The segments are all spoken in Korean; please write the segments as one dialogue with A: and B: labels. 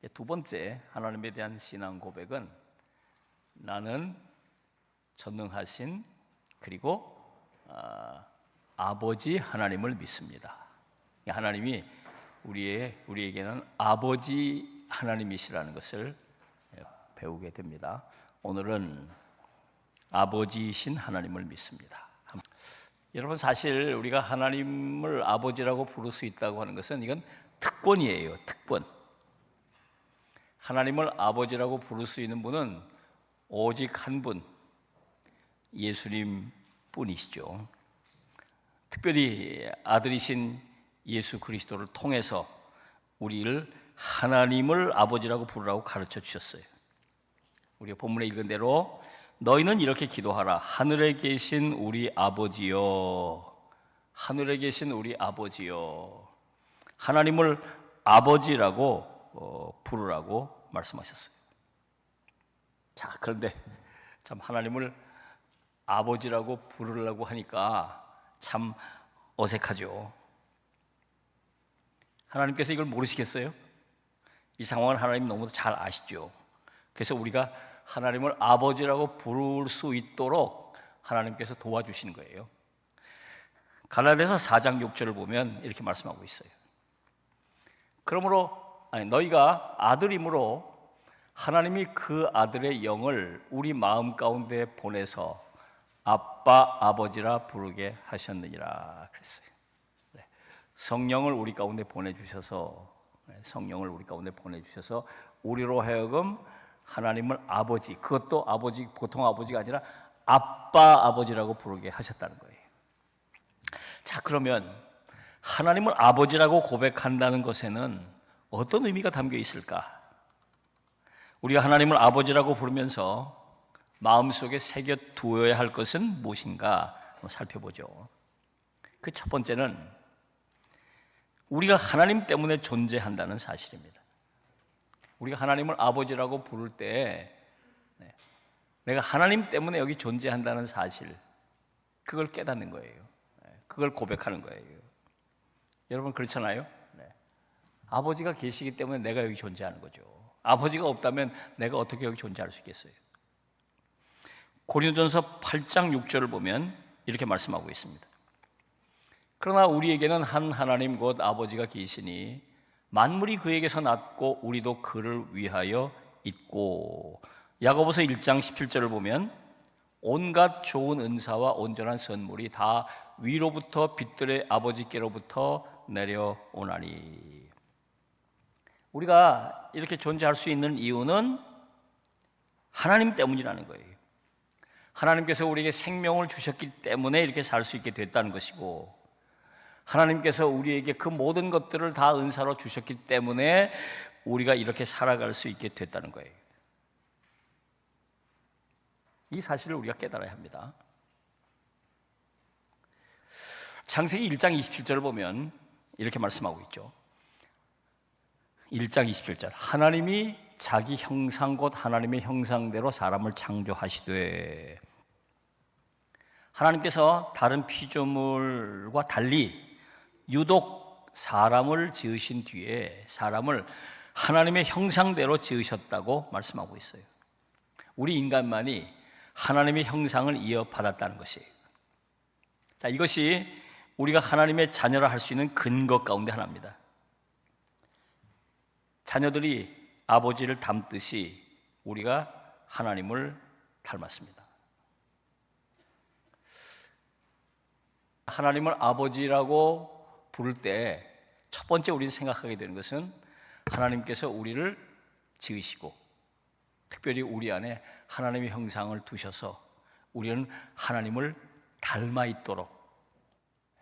A: 두 번째 하나님에 대한 신앙 고백은 나는 전능하신 그리고 아버지 하나님을 믿습니다. 하나님이 우리에게는 아버지 하나님이시라는 것을 배우게 됩니다. 오늘은 아버지이신 하나님을 믿습니다. 여러분, 사실 우리가 하나님을 아버지라고 부를 수 있다고 하는 것은 이건 특권이에요. 특권. 하나님을 아버지라고 부를 수 있는 분은 오직 한 분, 예수님 뿐이시죠. 특별히 아들이신 예수 그리스도를 통해서 우리를 하나님을 아버지라고 부르라고 가르쳐 주셨어요. 우리가 본문에 읽은 대로 너희는 이렇게 기도하라. 하늘에 계신 우리 아버지여, 하늘에 계신 우리 아버지여. 하나님을 아버지라고 부르라고 말씀하셨어요. 자, 그런데 참 하나님을 아버지라고 부르려고 하니까 참 어색하죠. 하나님께서 이걸 모르시겠어요? 이 상황을 하나님 너무 잘 아시죠. 그래서 우리가 하나님을 아버지라고 부를 수 있도록 하나님께서 도와주시는 거예요. 갈라디아서 4장 6절을 보면 이렇게 말씀하고 있어요. 그러므로 너희가 아들임으로 하나님이 그 아들의 영을 우리 마음 가운데 보내서 아빠 아버지라 부르게 하셨느니라 그랬어요. 성령을 우리 가운데 보내주셔서 우리로 하여금 하나님을 아버지, 그것도 아버지, 보통 아버지가 아니라 아빠 아버지라고 부르게 하셨다는 거예요. 자, 그러면 하나님을 아버지라고 고백한다는 것에는 어떤 의미가 담겨 있을까? 우리가 하나님을 아버지라고 부르면서 마음속에 새겨 두어야 할 것은 무엇인가 살펴보죠. 그 첫 번째는 우리가 하나님 때문에 존재한다는 사실입니다. 우리가 하나님을 아버지라고 부를 때 내가 하나님 때문에 여기 존재한다는 사실, 그걸 깨닫는 거예요. 그걸 고백하는 거예요. 여러분 그렇잖아요? 아버지가 계시기 때문에 내가 여기 존재하는 거죠. 아버지가 없다면 내가 어떻게 여기 존재할 수 있겠어요? 고린도전서 8장 6절을 보면 이렇게 말씀하고 있습니다. 그러나 우리에게는 한 하나님 곧 아버지가 계시니 만물이 그에게서 났고 우리도 그를 위하여 있고. 야고보서 1장 17절을 보면 온갖 좋은 은사와 온전한 선물이 다 위로부터 빛들의 아버지께로부터 내려오나니. 우리가 이렇게 존재할 수 있는 이유는 하나님 때문이라는 거예요. 하나님께서 우리에게 생명을 주셨기 때문에 이렇게 살 수 있게 됐다는 것이고, 하나님께서 우리에게 그 모든 것들을 다 은사로 주셨기 때문에 우리가 이렇게 살아갈 수 있게 됐다는 거예요. 이 사실을 우리가 깨달아야 합니다. 창세기 1장 27절을 보면 이렇게 말씀하고 있죠. 1장 27절. 하나님이 자기 형상 곧 하나님의 형상대로 사람을 창조하시되. 하나님께서 다른 피조물과 달리 유독 사람을 지으신 뒤에 사람을 하나님의 형상대로 지으셨다고 말씀하고 있어요. 우리 인간만이 하나님의 형상을 이어받았다는 것이에요. 자, 이것이 우리가 하나님의 자녀라 할 수 있는 근거 가운데 하나입니다. 자녀들이 아버지를 닮듯이 우리가 하나님을 닮았습니다. 하나님을 아버지라고 부를 때 첫 번째 우리는 생각하게 되는 것은 하나님께서 우리를 지으시고 특별히 우리 안에 하나님의 형상을 두셔서 우리는 하나님을 닮아 있도록,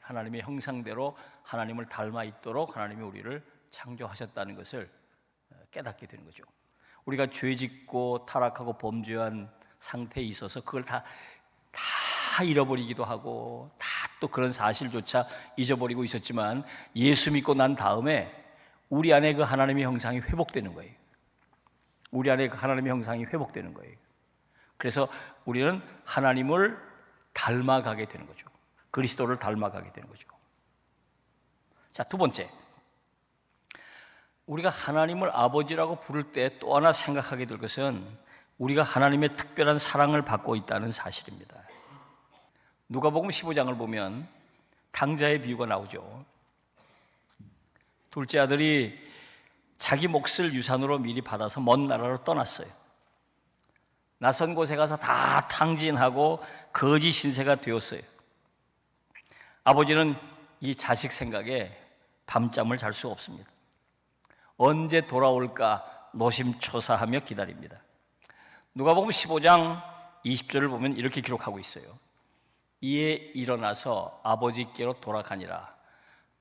A: 하나님의 형상대로 하나님을 닮아 있도록 하나님이 우리를 창조하셨다는 것을 깨닫게 되는 거죠. 우리가 죄짓고 타락하고 범죄한 상태에 있어서 그걸 다 잃어버리기도 하고 또 그런 사실조차 잊어버리고 있었지만 예수 믿고 난 다음에 우리 안에 그 하나님의 형상이 회복되는 거예요. 우리 안에 그 하나님의 형상이 회복되는 거예요. 그래서 우리는 하나님을 닮아가게 되는 거죠. 그리스도를 닮아가게 되는 거죠. 자, 두 번째, 우리가 하나님을 아버지라고 부를 때 또 하나 생각하게 될 것은 우리가 하나님의 특별한 사랑을 받고 있다는 사실입니다. 누가복음 15장을 보면 탕자의 비유가 나오죠. 둘째 아들이 자기 몫을 유산으로 미리 받아서 먼 나라로 떠났어요. 낯선 곳에 가서 다 탕진하고 거지 신세가 되었어요. 아버지는 이 자식 생각에 밤잠을 잘 수 없습니다. 언제 돌아올까 노심초사하며 기다립니다. 누가복음 15장 20절을 보면 이렇게 기록하고 있어요. 이에 일어나서 아버지께로 돌아가니라.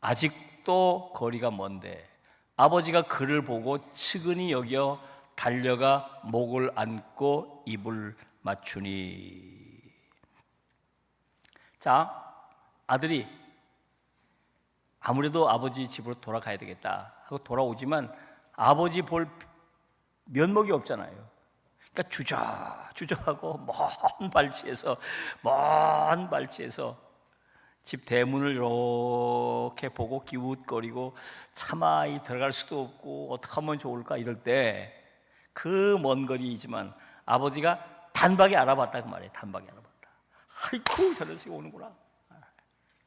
A: 아직도 거리가 먼데 아버지가 그를 보고 측은히 여겨 달려가 목을 안고 입을 맞추니. 자, 아들이 아무래도 아버지 집으로 돌아가야 되겠다 하고 돌아오지만 아버지 볼 면목이 없잖아요. 그러니까 주저하고 먼 발치에서 집 대문을 이렇게 보고 기웃거리고 차마 들어갈 수도 없고 어떻게 하면 좋을까 이럴 때 그 먼 거리이지만 아버지가 단박에 알아봤다 그 말이에요. 단박에 알아봤다. 아이고 저 녀석이 오는구나.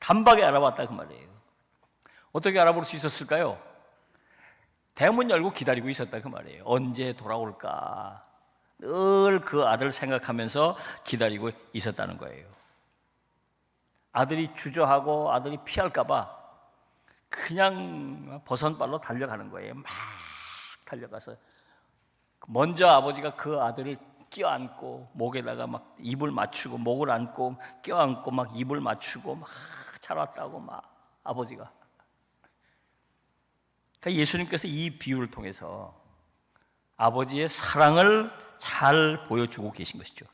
A: 단박에 알아봤다 그 말이에요. 어떻게 알아볼 수 있었을까요? 대문 열고 기다리고 있었다 그 말이에요. 언제 돌아올까 늘 그 아들 생각하면서 기다리고 있었다는 거예요. 아들이 주저하고 아들이 피할까 봐 그냥 버선발로 달려가는 거예요. 막 달려가서 먼저 아버지가 그 아들을 껴안고 목에다가 막 입을 맞추고 목을 안고 껴안고 막 입을 맞추고 막 잘 왔다고 막 아버지가. 그러니까 예수님께서 이 비유를 통해서 아버지의 사랑을 잘 보여주고 계신 것이죠.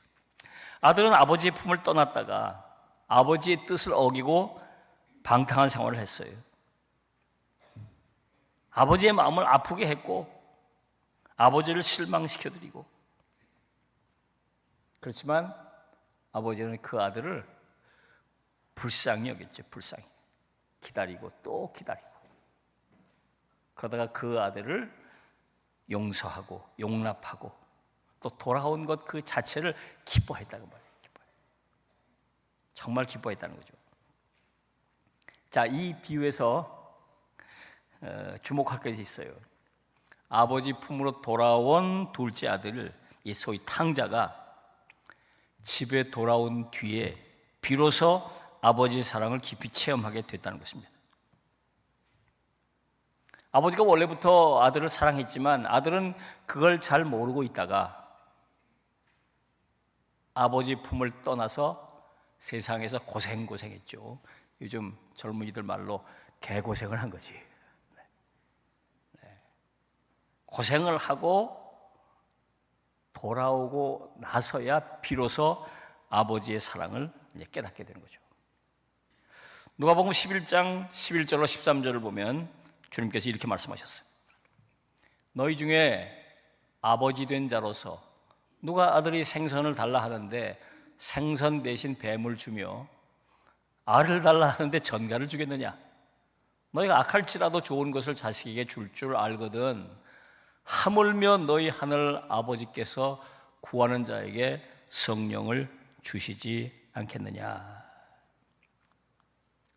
A: 아들은 아버지의 품을 떠났다가 아버지의 뜻을 어기고 방탕한 생활을 했어요. 아버지의 마음을 아프게 했고 아버지를 실망시켜드리고, 그렇지만 아버지는 그 아들을 불쌍히 여겼죠. 불쌍히 기다리고 또 기다리고, 그러다가 그 아들을 용서하고 용납하고 또 돌아온 것 그 자체를 기뻐했다는 말이에요. 정말 기뻐했다는 거죠. 자, 이 비유에서 주목할 것이 있어요. 아버지 품으로 돌아온 둘째 아들을 이 소위 탕자가 집에 돌아온 뒤에 비로소 아버지의 사랑을 깊이 체험하게 됐다는 것입니다. 아버지가 원래부터 아들을 사랑했지만 아들은 그걸 잘 모르고 있다가 아버지 품을 떠나서 세상에서 고생했죠. 요즘 젊은이들 말로 개고생을 한 거지. 고생을 하고 돌아오고 나서야 비로소 아버지의 사랑을 깨닫게 되는 거죠. 누가복음 11장 11절로 13절을 보면 주님께서 이렇게 말씀하셨어요. 너희 중에 아버지 된 자로서 누가 아들이 생선을 달라 하는데 생선 대신 뱀을 주며 알을 달라 하는데 전갈을 주겠느냐? 너희가 악할지라도 좋은 것을 자식에게 줄 줄 알거든 하물며 너희 하늘 아버지께서 구하는 자에게 성령을 주시지 않겠느냐?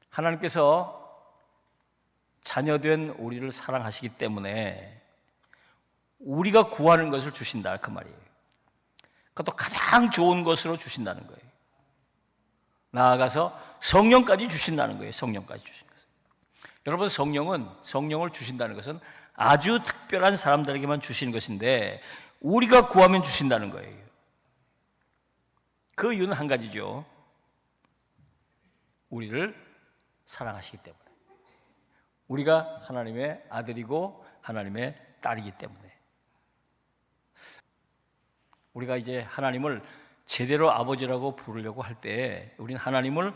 A: 하나님께서 자녀된 우리를 사랑하시기 때문에 우리가 구하는 것을 주신다 그 말이에요. 그것도 가장 좋은 것으로 주신다는 거예요. 나아가서 성령까지 주신다는 거예요. 성령까지 주신 것은. 여러분, 성령을 주신다는 것은 아주 특별한 사람들에게만 주시는 것인데 우리가 구하면 주신다는 거예요. 그 이유는 한 가지죠. 우리를 사랑하시기 때문에. 우리가 하나님의 아들이고 하나님의 딸이기 때문에. 우리가 이제 하나님을 제대로 아버지라고 부르려고 할 때 우리는 하나님을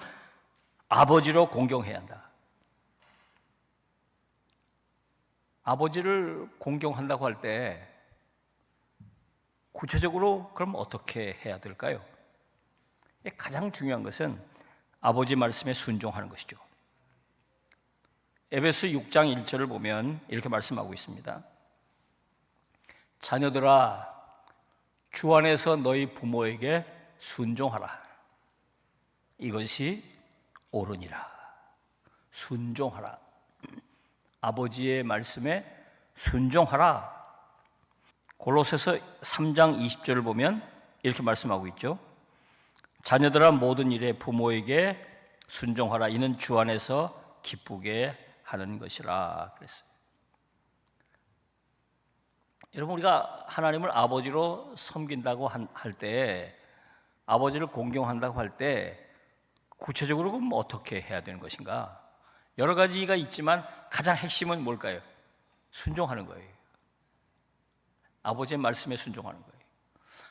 A: 아버지로 공경해야 한다. 아버지를 공경한다고 할 때 구체적으로 그럼 어떻게 해야 될까요? 가장 중요한 것은 아버지 말씀에 순종하는 것이죠. 에베소 6장 1절을 보면 이렇게 말씀하고 있습니다. 자녀들아 주 안에서 너희 부모에게 순종하라. 이것이 옳으니라. 순종하라. 아버지의 말씀에 순종하라. 골로새서 3장 20절을 보면 이렇게 말씀하고 있죠. 자녀들아 모든 일에 부모에게 순종하라. 이는 주 안에서 기쁘게 하는 것이라 그랬어요. 여러분, 우리가 하나님을 아버지로 섬긴다고 할 때, 아버지를 공경한다고 할 때 구체적으로 그럼 어떻게 해야 되는 것인가? 여러 가지가 있지만 가장 핵심은 뭘까요? 순종하는 거예요. 아버지의 말씀에 순종하는 거예요.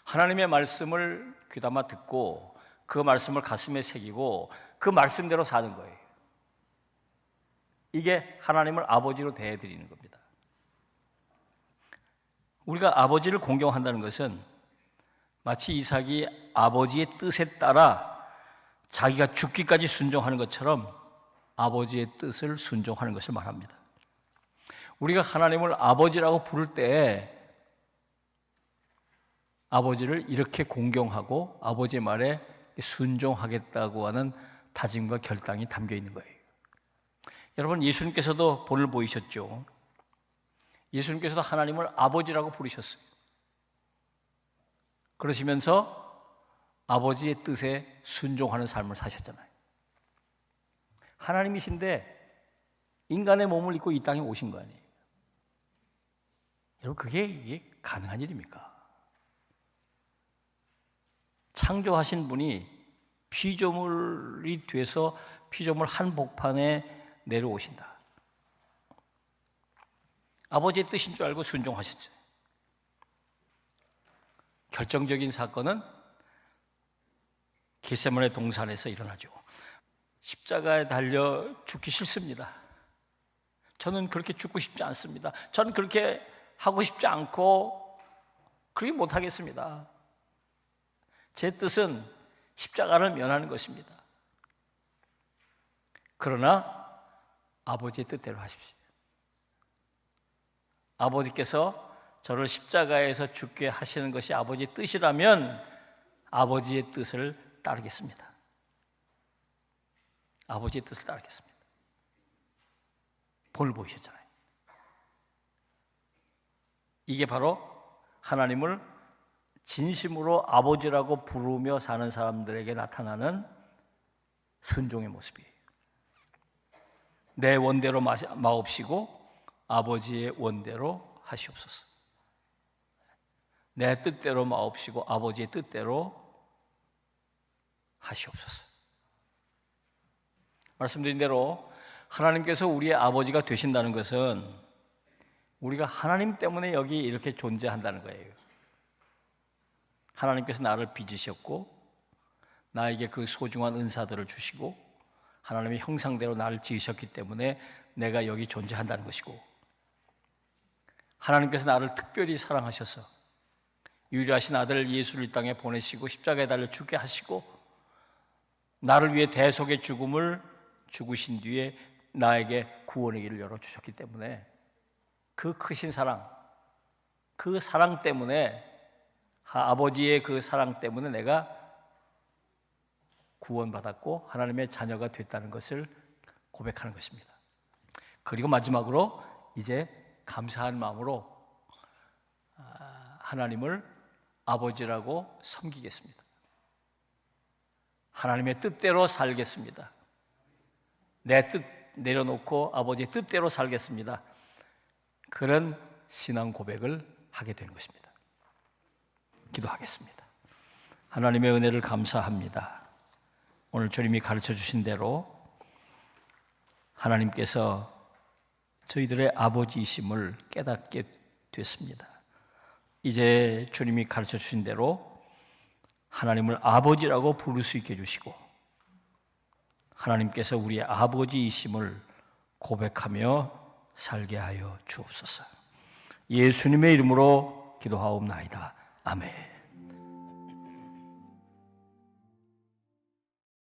A: 하나님의 말씀을 귀담아 듣고 그 말씀을 가슴에 새기고 그 말씀대로 사는 거예요. 이게 하나님을 아버지로 대해드리는 겁니다. 우리가 아버지를 공경한다는 것은 마치 이삭이 아버지의 뜻에 따라 자기가 죽기까지 순종하는 것처럼 아버지의 뜻을 순종하는 것을 말합니다. 우리가 하나님을 아버지라고 부를 때 아버지를 이렇게 공경하고 아버지의 말에 순종하겠다고 하는 다짐과 결단이 담겨 있는 거예요. 여러분, 예수님께서도 본을 보이셨죠. 예수님께서도 하나님을 아버지라고 부르셨어요. 그러시면서 아버지의 뜻에 순종하는 삶을 사셨잖아요. 하나님이신데 인간의 몸을 입고 이 땅에 오신 거 아니에요. 여러분, 이게 가능한 일입니까? 창조하신 분이 피조물이 돼서 피조물 한복판에 내려오신다. 아버지의 뜻인 줄 알고 순종하셨죠. 결정적인 사건은 겟세마네 동산에서 일어나죠. 십자가에 달려 죽기 싫습니다. 저는 그렇게 죽고 싶지 않습니다. 저는 그렇게 하고 싶지 않고 그렇게 못하겠습니다. 제 뜻은 십자가를 면하는 것입니다. 그러나 아버지의 뜻대로 하십시오. 아버지께서 저를 십자가에서 죽게 하시는 것이 아버지의 뜻이라면 아버지의 뜻을 따르겠습니다. 아버지의 뜻을 따르겠습니다. 본을 보이셨잖아요. 이게 바로 하나님을 진심으로 아버지라고 부르며 사는 사람들에게 나타나는 순종의 모습이에요. 내 원대로 마옵시고 아버지의 원대로 하시옵소서. 내 뜻대로 마옵시고 아버지의 뜻대로 하시옵소서. 말씀드린 대로 하나님께서 우리의 아버지가 되신다는 것은 우리가 하나님 때문에 여기 이렇게 존재한다는 거예요. 하나님께서 나를 빚으셨고 나에게 그 소중한 은사들을 주시고 하나님의 형상대로 나를 지으셨기 때문에 내가 여기 존재한다는 것이고, 하나님께서 나를 특별히 사랑하셔서 유일하신 아들 예수를 이 땅에 보내시고 십자가에 달려 죽게 하시고 나를 위해 대속의 죽음을 죽으신 뒤에 나에게 구원의 길을 열어주셨기 때문에 그 크신 사랑, 그 사랑 때문에, 아버지의 그 사랑 때문에 내가 구원받았고 하나님의 자녀가 됐다는 것을 고백하는 것입니다. 그리고 마지막으로 이제 감사한 마음으로 하나님을 아버지라고 섬기겠습니다. 하나님의 뜻대로 살겠습니다. 내 뜻 내려놓고 아버지의 뜻대로 살겠습니다. 그런 신앙 고백을 하게 되는 것입니다. 기도하겠습니다. 하나님의 은혜를 감사합니다. 오늘 주님이 가르쳐 주신 대로 하나님께서 저희들의 아버지이심을 깨닫게 됐습니다. 이제 주님이 가르쳐 주신 대로 하나님을 아버지라고 부를 수 있게 해주시고 하나님께서 우리의 아버지이심을 고백하며 살게 하여 주옵소서. 예수님의 이름으로 기도하옵나이다. 아멘.